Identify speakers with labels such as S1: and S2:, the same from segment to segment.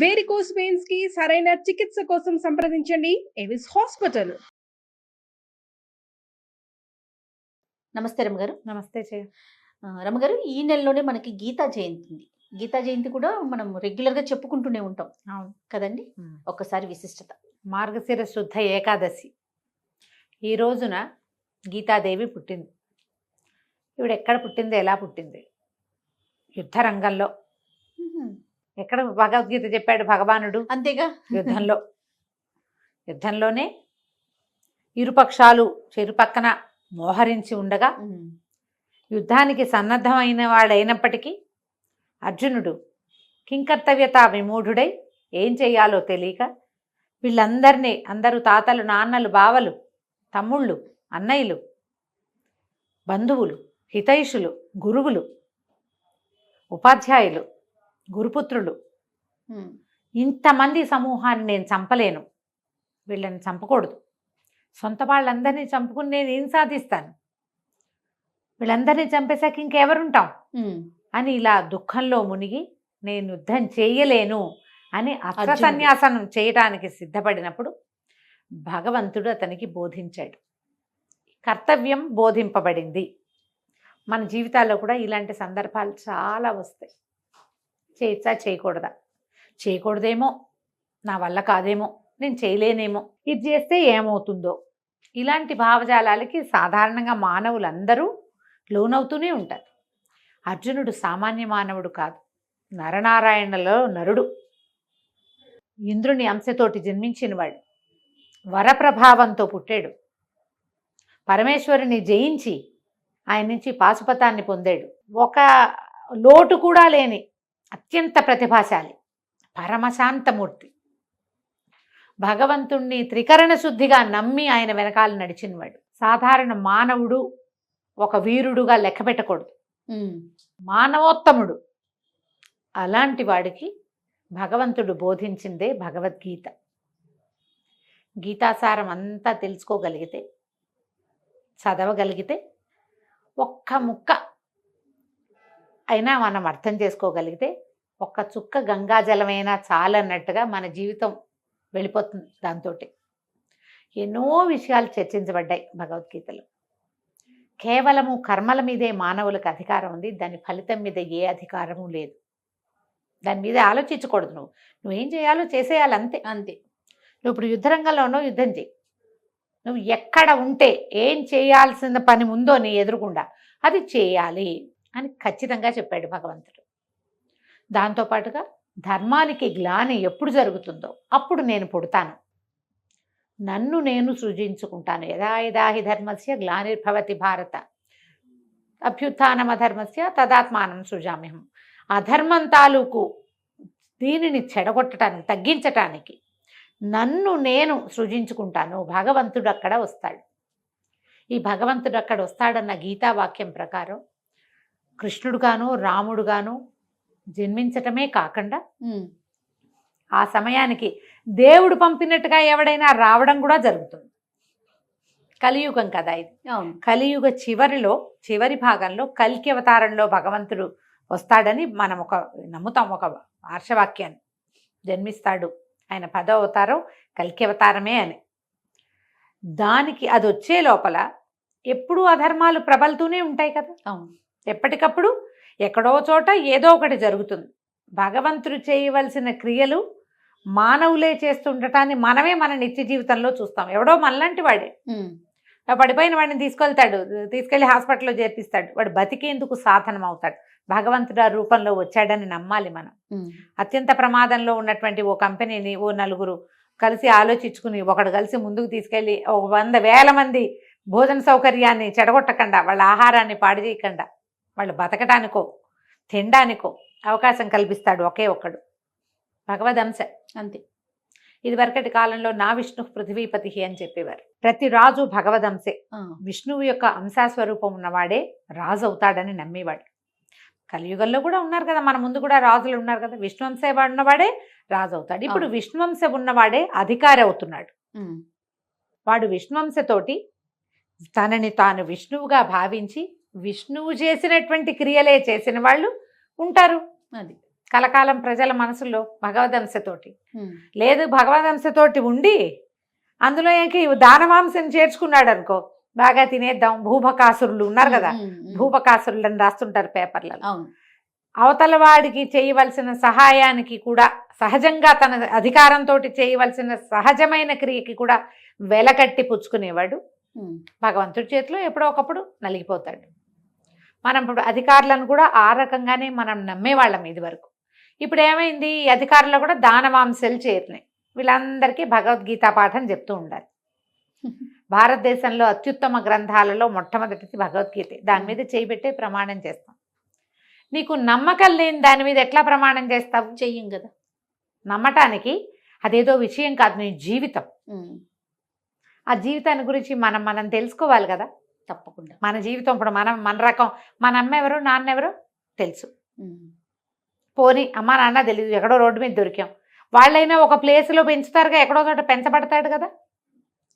S1: Varicose veins కి సరైన చికిత్స కోసం సంప్రదించండి ఎవిస్ హాస్పిటల్.
S2: నమస్తే రమ్మగారు.
S1: నమస్తే చే
S2: రమ్మగారు, ఈ నెలలోనే మనకి గీతా జయంతి ఉంది. గీతా జయంతి కూడా మనం రెగ్యులర్గా చెప్పుకుంటూనే ఉంటాం.
S1: అవును
S2: కదండి. ఒక్కసారి విశిష్టత.
S3: మార్గశిర శుద్ధ ఏకాదశి ఈ రోజున గీతాదేవి పుట్టింది. ఈవిడ ఎక్కడ పుట్టింది, ఎలా పుట్టింది? యుద్ధ రంగంలో. ఎక్కడ భగవద్గీత చెప్పాడు భగవానుడు?
S2: అంతేగా,
S3: యుద్ధంలోనే ఇరుపక్షాలు చెరుపక్కన మోహరించి ఉండగా యుద్ధానికి సన్నద్ధమైన వాడైనప్పటికీ అర్జునుడు కింకర్తవ్యత విమూఢుడై ఏం చెయ్యాలో తెలియక వీళ్ళందరినీ, అందరూ తాతలు, నాన్నలు, బావలు, తమ్ముళ్ళు, అన్నయ్యలు, బంధువులు, హితైషులు, గురువులు, ఉపాధ్యాయులు, గురుపుత్రులు, ఇంతమంది సమూహాన్ని నేను చంపలేను, వీళ్ళని చంపకూడదు, సొంత వాళ్ళందరినీ చంపుకుని నేను ఏం సాధిస్తాను, వీళ్ళందరినీ చంపేశాక ఇంకెవరుంటాం అని ఇలా దుఃఖంలో మునిగి నేను యుద్ధం చేయలేను అని అస్త్ర సన్యాసనం చేయటానికి సిద్ధపడినప్పుడు భగవంతుడు అతనికి బోధించాడు. కర్తవ్యం బోధింపబడింది. మన జీవితాల్లో కూడా ఇలాంటి సందర్భాలు చాలా వస్తాయి. చేయొచ్చా, చేయకూడదా, చేయకూడదేమో, నా వల్ల కాదేమో, నేను చేయలేనేమో, ఇది చేస్తే ఏమవుతుందో, ఇలాంటి భావజాలాలకి సాధారణంగా మానవులందరూ లోనవుతూనే ఉంటారు. అర్జునుడు సామాన్య మానవుడు కాదు, నరనారాయణలో నరుడు, ఇంద్రుని అంశతోటి జన్మించినవాడు, వరప్రభావంతో పుట్టాడు, పరమేశ్వరుని జయించి ఆయన నుంచి పాశుపతాన్ని పొందాడు. ఒక లోటు కూడా లేని అత్యంత ప్రతిభాశాలి, పరమశాంతమూర్తి, భగవంతుణ్ణి త్రికరణ శుద్ధిగా నమ్మి ఆయన వెనకాల నడిచినవాడు. సాధారణ మానవుడు ఒక వీరుడుగా లెక్క పెట్టకూడదు, మానవోత్తముడు. అలాంటి వాడికి భగవంతుడు బోధించిందే భగవద్గీత. గీతాసారం అంతా తెలుసుకోగలిగితే, చదవగలిగితే, ఒక్క ముక్క అయినా మనం అర్థం చేసుకోగలిగితే, ఒక్క చుక్క గంగాజలమైనా చాలన్నట్టుగా మన జీవితం వెళ్ళిపోతుంది. దాంతో ఎన్నో విషయాలు చర్చించబడ్డాయి భగవద్గీతలో. కేవలము కర్మల మీదే మానవులకు అధికారం ఉంది, దాని ఫలితం మీద ఏ అధికారము లేదు. దాని మీద ఆలోచించకూడదు. నువ్వేం చేయాలో చేసేయాలి, అంతే అంతే. నువ్వు ఇప్పుడు యుద్ధరంగంలో ఉన్నావు, యుద్ధం చేయి. నువ్వు ఎక్కడ ఉంటే ఏం చేయాల్సిన పని ఉందో నీ ఎదురుగుండా అది చేయాలి అని ఖచ్చితంగా చెప్పాడు భగవంతుడు. దాంతోపాటుగా ధర్మానికి గ్లాని ఎప్పుడు జరుగుతుందో అప్పుడు నేను పుడతాను, నన్ను నేను సృజించుకుంటాను. యదా యదా హి ధర్మస్య గ్లానిర్భవతి భారత అభ్యుత్థానమధర్మస్య తదాత్మానం సృజామ్యహం. అధర్మం తాలూకు దీనిని చెడగొట్టడానికి, తగ్గించటానికి నన్ను నేను సృజించుకుంటాను. భగవంతుడు అక్కడ వస్తాడు. ఈ భగవంతుడు అక్కడ వస్తాడన్న గీతావాక్యం ప్రకారం కృష్ణుడుగాను రాముడుగాను జన్మించటమే కాకుండా ఆ సమయానికి దేవుడు పంపినట్టుగా ఎవడైనా రావడం కూడా జరుగుతుంది. కలియుగం కదా ఇది. కలియుగ చివరి భాగంలో కల్కి అవతారంలో భగవంతుడు వస్తాడని మనం నమ్ముతాం, ఒక ఆర్షవాక్యాన్ని. జన్మిస్తాడు, ఆయన 10వ అవతారం కల్కి అవతారమే అని. దానికి అది వచ్చే లోపల ఎప్పుడూ అధర్మాలు ప్రబలుతూనే ఉంటాయి కదా. ఎప్పటికప్పుడు ఎక్కడో చోట ఏదో ఒకటి జరుగుతుంది. భగవంతుడు చేయవలసిన క్రియలు మానవులే చేస్తుండటాన్ని మనమే మన నిత్య జీవితంలో చూస్తాం. ఎవడో మనలాంటి వాడే పడిపోయిన వాడిని తీసుకెళ్ళి హాస్పిటల్లో చేర్పిస్తాడు. వాడు బతికేందుకు సాధనం అవుతాడు. భగవంతుడు ఆ రూపంలో వచ్చాడని నమ్మాలి మనం. అత్యంత ప్రమాదంలో ఉన్నటువంటి ఓ కంపెనీని ఓ నలుగురు కలిసి ఆలోచించుకుని ఒకడు కలిసి ముందుకు తీసుకెళ్ళి 100,000 మంది భోజన సౌకర్యాన్ని చెడగొట్టకుండా, వాళ్ళ ఆహారాన్ని పాడు చేయకుండా, వాళ్ళు బతకటానికో తినడానికో అవకాశం కల్పిస్తాడు ఒకే ఒక్కడు. భగవదంశ అంతే. ఇదివరకటి కాలంలో నా విష్ణు పృథ్వీపతి అని చెప్పేవారు. ప్రతి రాజు భగవదంశే. విష్ణువు యొక్క అంశాస్వరూపం ఉన్నవాడే రాజు అవుతాడని నమ్మేవాడు. కలియుగంలో కూడా ఉన్నారు కదా, మన ముందు కూడా రాజులు ఉన్నారు కదా. విష్ణువంశ ఉన్నవాడే రాజు అవుతాడు. ఇప్పుడు విష్ణువంశ ఉన్నవాడే అధికారి అవుతున్నాడు. వాడు విష్ణువంశతోటి తనని తాను విష్ణువుగా భావించి విష్ణువు చేసినటువంటి క్రియలే చేసిన వాళ్ళు ఉంటారు. అది కలకాలం ప్రజల మనసులో భగవదంశతోటి.
S2: ఉమ్.
S3: లేదు భగవదంశతోటి ఉండి అందులో ఏంటి దానవాంశం చేర్చుకున్నాడు అనుకో, బాగా తినేద్దాం. భూభకాసురులు ఉన్నారు కదా,
S2: ఉమ్, ఉమ్.
S3: భూభకాసురులని రాస్తుంటారు పేపర్లలో.
S2: అవును.
S3: అవతల వాడికి చేయవలసిన సహాయానికి కూడా, సహజంగా తన అధికారంతో చేయవలసిన సహజమైన క్రియకి కూడా వెలకట్టి పుచ్చుకునేవాడు
S2: ఉమ్.
S3: భగవంతుడి చేతిలో ఎప్పుడో ఒకప్పుడు నలిగిపోతాడు. మనం ఇప్పుడు అధికారులను కూడా ఆ రకంగానే మనం నమ్మేవాళ్ళం ఇది వరకు. ఇప్పుడు ఏమైంది, ఈ అధికారులు కూడా దానవాంశలు చేరినాయి. వీళ్ళందరికీ భగవద్గీత పాఠం చెప్తూ ఉండాలి. భారతదేశంలో అత్యుత్తమ గ్రంథాలలో మొట్టమొదటిది భగవద్గీత. దాని మీద చేయబెట్టే ప్రమాణం చేస్తాం. నీకు నమ్మకం లేని దాని మీద ఎట్లా ప్రమాణం చేస్తావు?
S2: చెయ్యం కదా.
S3: నమ్మటానికి అదేదో విషయం కాదు, నీ జీవితం.
S2: ఉమ్.
S3: ఆ జీవితాన్ని గురించి మనం తెలుసుకోవాలి కదా.
S2: తప్పకుండా.
S3: మన జీవితం ఇప్పుడు మన రకం, మన అమ్మ ఎవరు నాన్న ఎవరు తెలుసు.
S2: ఉమ్.
S3: పోనీ అమ్మ నాన్న తెలియదు, ఎక్కడో రోడ్డు మీద దొరికాం. వాళ్ళైనా ఒక ప్లేస్లో పెంచుతారుగా, ఎక్కడో చోట పెంచబడతాడు కదా.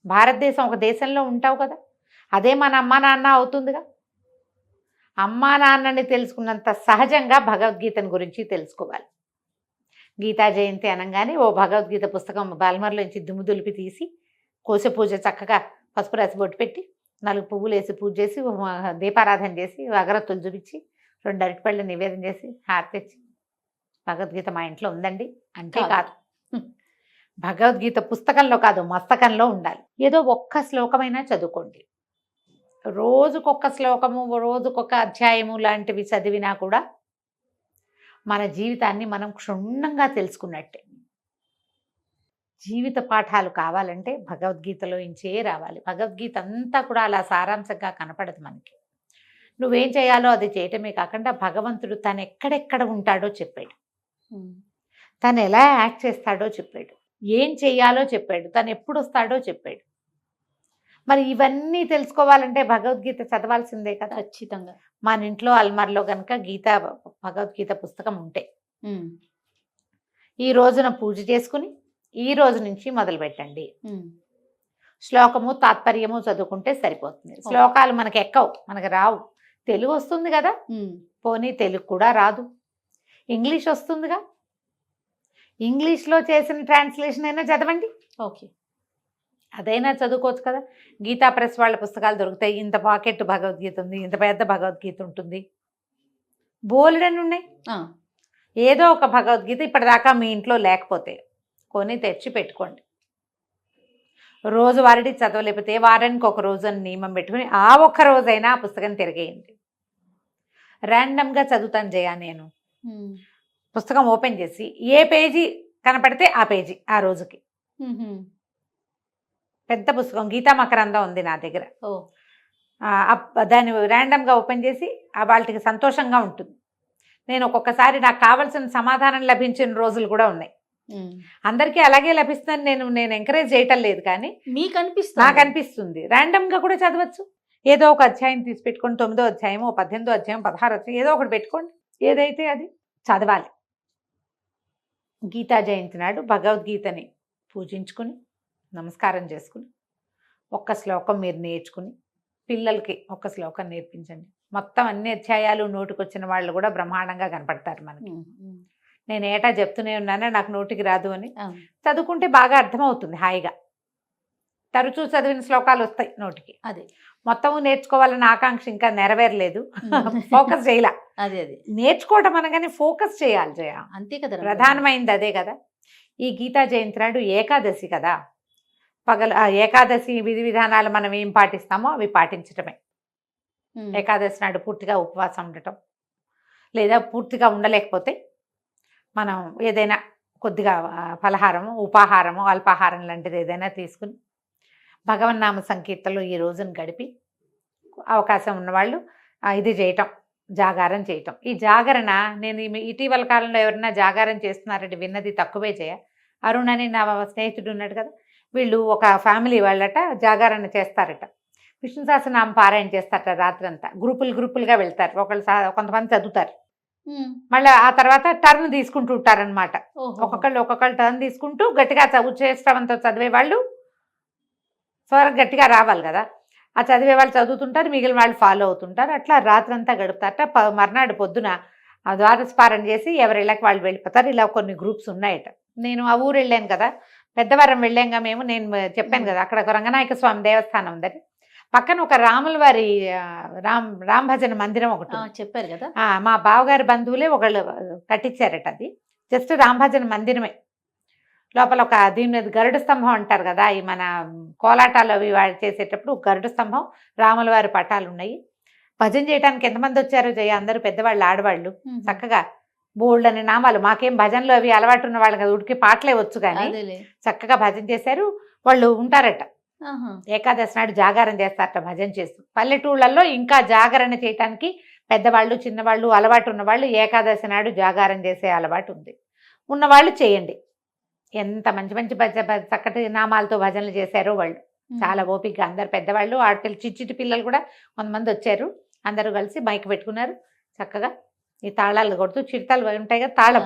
S3: భారతదేశం ఒక దేశంలో ఉంటావు కదా, అదే మన అమ్మ నాన్న అవుతుందిగా. అమ్మా నాన్నని తెలుసుకున్నంత సహజంగా భగవద్గీతను గురించి తెలుసుకోవాలి. గీతా జయంతి అనగానే ఓ భగవద్గీత పుస్తకం బాల్మర్లోంచి దుమ్ము దులిపి తీసి, కోస పూజ చక్కగా పసుపు రాసి బొట్టు పెట్టి 4 పువ్వులు వేసి పూజ చేసి, దీపారాధన చేసి, అగరత్తులు చూపించి, 2 అరటిపళ్ళు నివేదన చేసి, హారతి తెచ్చి, భగవద్గీత మా ఇంట్లో ఉందండి అంటే కాదు. భగవద్గీత పుస్తకంలో కాదు, మస్తకంలో ఉండాలి. ఏదో ఒక్క శ్లోకమైనా చదువుకోండి. రోజుకొక శ్లోకము, రోజుకొక అధ్యాయము లాంటివి చదివినా కూడా మన జీవితాన్ని మనం క్షుణ్ణంగా తెలుసుకున్నట్టే. జీవిత పాఠాలు కావాలంటే భగవద్గీతలో ఇంచే రావాలి. భగవద్గీత అంతా కూడా అలా సారాంశంగా కనపడదు మనకి. నువ్వేం చేయాలో అది చేయటమే కాకుండా భగవంతుడు తను ఎక్కడెక్కడ ఉంటాడో చెప్పాడు, తను ఎలా యాక్ట్ చేస్తాడో చెప్పాడు, ఏం చెయ్యాలో చెప్పాడు, తను ఎప్పుడు వస్తాడో చెప్పాడు. మరి ఇవన్నీ తెలుసుకోవాలంటే భగవద్గీత చదవాల్సిందే కదా.
S2: ఖచ్చితంగా.
S3: మన ఇంట్లో అల్మార్లో కనుక భగవద్గీత పుస్తకం ఉంటే ఈ రోజున పూజ చేసుకుని ఈ రోజు నుంచి మొదలు పెట్టండి. శ్లోకము తాత్పర్యము చదువుకుంటే సరిపోతుంది. శ్లోకాలు మనకు ఎక్కవు, మనకు రావు. తెలుగు వస్తుంది కదా, పోనీ తెలుగు కూడా రాదు, ఇంగ్లీష్ వస్తుందిగా, ఇంగ్లీష్లో చేసిన ట్రాన్స్లేషన్ అయినా చదవండి.
S2: ఓకే,
S3: అదైనా చదువుకోవచ్చు కదా. గీతా ప్రెస్ వాళ్ళ పుస్తకాలు దొరుకుతాయి. ఇంత పాకెట్ భగవద్గీత ఉంది, ఇంత పెద్ద భగవద్గీత ఉంటుంది, బోలెడని ఉన్నాయి. ఏదో ఒక భగవద్గీత ఇప్పటిదాకా మీ ఇంట్లో లేకపోతే కొని తెచ్చి పెట్టుకోండి. రోజువారీ చదవలేకపోతే వారానికి ఒక రోజు అని నియమం పెట్టుకుని ఆ ఒక్క రోజైనా ఆ పుస్తకం తిరిగేయండి. ర్యాండమ్గా చదువుతాను జయ నేను. పుస్తకం ఓపెన్ చేసి ఏ పేజీ కనపడితే ఆ పేజీ ఆ రోజుకి. పెద్ద పుస్తకం గీతా మకరందం ఉంది నా దగ్గర. దాన్ని ర్యాండమ్గా ఓపెన్ చేసి వాళ్ళకి సంతోషంగా ఉంటుంది. నేను ఒక్కొక్కసారి నాకు కావాల్సిన సమాధానం లభించిన రోజులు కూడా ఉన్నాయి. అందరికీ అలాగే లభిస్తుందని నేను ఎంకరేజ్ చేయటం లేదు, కానీ
S2: మీకు అనిపిస్తుంది,
S3: నాకు అనిపిస్తుంది. ర్యాండమ్గా కూడా చదవచ్చు. ఏదో ఒక అధ్యాయం తీసి పెట్టుకోండి, 9వ అధ్యాయం, 18వ అధ్యాయం, 16వ అధ్యాయం, ఏదో ఒకటి పెట్టుకోండి. ఏదైతే అది చదవాలి. గీతా జయంతి నాడు భగవద్గీతని పూజించుకుని నమస్కారం చేసుకుని ఒక్క శ్లోకం మీరు నేర్చుకుని పిల్లలకి ఒక శ్లోకం నేర్పించండి. మొత్తం అన్ని అధ్యాయాలు నోటికొచ్చిన వాళ్ళు కూడా బ్రహ్మాండంగా కనపడతారు మనకి. నేను ఏటా చెప్తూనే ఉన్నాను, నాకు నోటికి రాదు అని. చదువుకుంటే బాగా అర్థమవుతుంది హాయిగా. తరచూ చదివిన శ్లోకాలు వస్తాయి నోటికి.
S2: అదే
S3: మొత్తము నేర్చుకోవాలన్న ఆకాంక్ష ఇంకా నెరవేరలేదు. ఫోకస్ చేయాల.
S2: అదే
S3: నేర్చుకోవటం అనగానే ఫోకస్ చేయాలి జయ,
S2: అంతే కదా.
S3: ప్రధానమైంది అదే కదా. ఈ గీతా జయంతి నాడు ఏకాదశి కదా, ఏకాదశి విధి విధానాలు మనం ఏం పాటిస్తామో అవి పాటించటమే. ఏకాదశి నాడు పూర్తిగా ఉపవాసం ఉండటం, లేదా పూర్తిగా ఉండలేకపోతే మనం ఏదైనా కొద్దిగా ఫలహారము, ఉపాహారము, అల్పాహారం లాంటిది ఏదైనా తీసుకుని భగవన్నామ సంకీర్తనలో ఈ రోజును గడిపి అవకాశం ఉన్నవాళ్ళు ఇది చేయటం, జాగారం చేయటం. ఈ జాగరణ నేను ఇటీవల కాలంలో ఎవరైనా జాగారం చేస్తున్నారంటే విన్నది తక్కువే చేయ. అరుణ్ అని నా స్నేహితుడు ఉన్నాడు కదా, వీళ్ళు ఒక ఫ్యామిలీ వాళ్ళట జాగారణ చేస్తారట. విష్ణు సహస్రనామ పారాయణ చేస్తారట రాత్రంతా. గ్రూపులుగా వెళ్తారు. కొంతమంది చదువుతారు, మళ్ళీ ఆ తర్వాత టర్న్ తీసుకుంటూ ఉంటారనమాట. ఒక్కొక్కళ్ళు టర్న్ తీసుకుంటూ గట్టిగా చేష్టవంతో చదివే వాళ్ళు స్వరం గట్టిగా రావాలి కదా, ఆ చదివే వాళ్ళు చదువుతుంటారు, మిగిలిన వాళ్ళు ఫాలో అవుతుంటారు. అట్లా రాత్రంతా గడుపుతారట. మర్నాడు పొద్దున ఆ ద్వాదశపారణ చేసి ఎవరి ఇళ్ళకి వాళ్ళు వెళ్ళిపోతారు. ఇలా కొన్ని గ్రూప్స్ ఉన్నాయట. నేను ఆ ఊరు వెళ్ళాను కదా, పెద్దవరం వెళ్ళాంగా మేము. నేను చెప్పాను కదా అక్కడ ఒక రంగనాయక స్వామి దేవస్థానం ఉందని, పక్కన ఒక రాముల వారి రామ్ భజన మందిరం ఒకటి ఉంది.
S2: చెప్పారు కదా.
S3: మా బావగారి బంధువులే ఒకళ్ళు కట్టించారట. అది జస్ట్ రామ్ భజన మందిరమే. లోపల ఒక దీని మీద గరుడ స్తంభం అంటారు కదా, ఈ మన కోలాటాలు అవి వాడు చేసేటప్పుడు గరుడ స్తంభం, రాముల వారి పటాలు ఉన్నాయి. భజన చేయడానికి ఎంతమంది వచ్చారో జయ, అందరూ పెద్దవాళ్ళు ఆడవాళ్ళు చక్కగా బోల్డ్ అనే నామాలు. మాకేం భజనలు అవి అలవాటు ఉన్న వాళ్ళు కదా, ఉడికి పాటలే వచ్చు కానీ చక్కగా భజన చేశారు. వాళ్ళు ఉంటారట, ఏకాదశి నాడు జాగారం చేస్తారట భజన చేస్తూ. పల్లెటూళ్ళల్లో ఇంకా జాగరణ చేయటానికి పెద్దవాళ్ళు చిన్నవాళ్ళు అలవాటు ఉన్నవాళ్ళు ఏకాదశి నాడు జాగారం చేసే అలవాటు ఉంది. ఉన్నవాళ్ళు చేయండి. ఎంత మంచి మంచి చక్కటి నామాలతో భజనలు చేశారో వాళ్ళు. చాలా ఓపికగా అందరు పెద్దవాళ్ళు, ఆడపిల్ల చిట్టి పిల్లలు కూడా కొంతమంది వచ్చారు. అందరూ కలిసి మైక్ పెట్టుకున్నారు. చక్కగా ఈ తాళాలు కొడుతూ, చిరుతాలు ఉంటాయి కదా తాళం,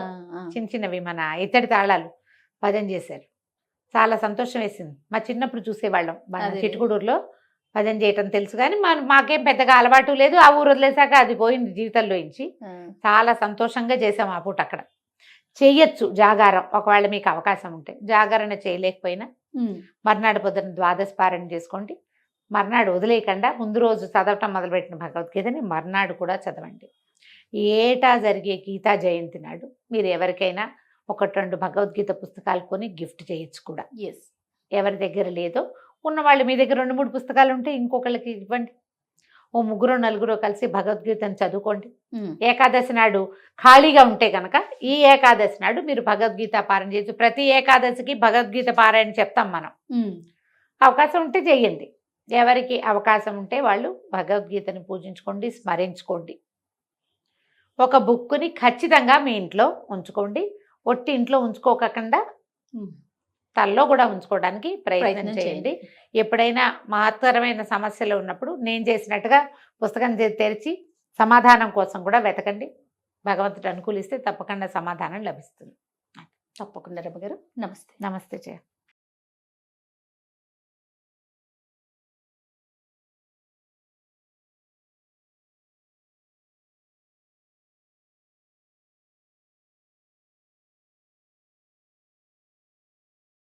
S3: చిన్న చిన్నవి మన ఇత్తడి తాళాలు, భజన చేశారు. చాలా సంతోషం వేసింది. మా చిన్నప్పుడు చూసేవాళ్ళం మన చిట్టుకూడూరులో భజన చేయటం తెలుసు కానీ మాకేం పెద్దగా అలవాటు లేదు. ఆ ఊరు వదిలేసాక అది పోయింది జీవితంలో నుంచి. చాలా సంతోషంగా చేసాం ఆ పూట అక్కడ. చెయ్యొచ్చు జాగారం ఒకవేళ మీకు అవకాశం ఉంటే. జాగరణ చేయలేకపోయినా మర్నాడు పొద్దున ద్వాదశపారణ చేసుకోండి. మర్నాడు వదిలేయకుండా ముందు రోజు చదవటం మొదలుపెట్టిన భగవద్గీతని మర్నాడు కూడా చదవండి. ఏటా జరిగే గీతా జయంతి నాడు మీరు ఎవరికైనా 1-2 భగవద్గీత పుస్తకాలు కొని గిఫ్ట్ చేయొచ్చు కూడా. ఎవరి దగ్గర లేదో ఉన్నవాళ్ళు మీ దగ్గర 2-3 పుస్తకాలు ఉంటే ఇంకొకళ్ళకి ఇవ్వండి. ఓ 3-4 కలిసి భగవద్గీతను చదువుకోండి. ఏకాదశి నాడు ఖాళీగా ఉంటే కనుక ఈ ఏకాదశి నాడు మీరు భగవద్గీత పారాయణ చేయొచ్చు. ప్రతి ఏకాదశికి భగవద్గీత పారాయణ చెప్తాం మనం. అవకాశం ఉంటే చెయ్యండి. ఎవరికి అవకాశం ఉంటే వాళ్ళు భగవద్గీతని పూజించుకోండి, స్మరించుకోండి. ఒక బుక్ని ఖచ్చితంగా మీ ఇంట్లో ఉంచుకోండి. ఒట్టి ఇంట్లో ఉంచుకోకుండా తల్లో కూడా ఉంచుకోవడానికి ప్రయత్నం చేయండి. ఎప్పుడైనా మహత్తరమైన సమస్యలు ఉన్నప్పుడు నేను చేసినట్టుగా పుస్తకం తెరిచి సమాధానం కోసం కూడా వెతకండి. భగవంతుడు అనుకూలిస్తే తప్పకుండా సమాధానం లభిస్తుంది.
S2: తప్పకుండా రమ్మ గారు. నమస్తే.
S3: నమస్తే జయ.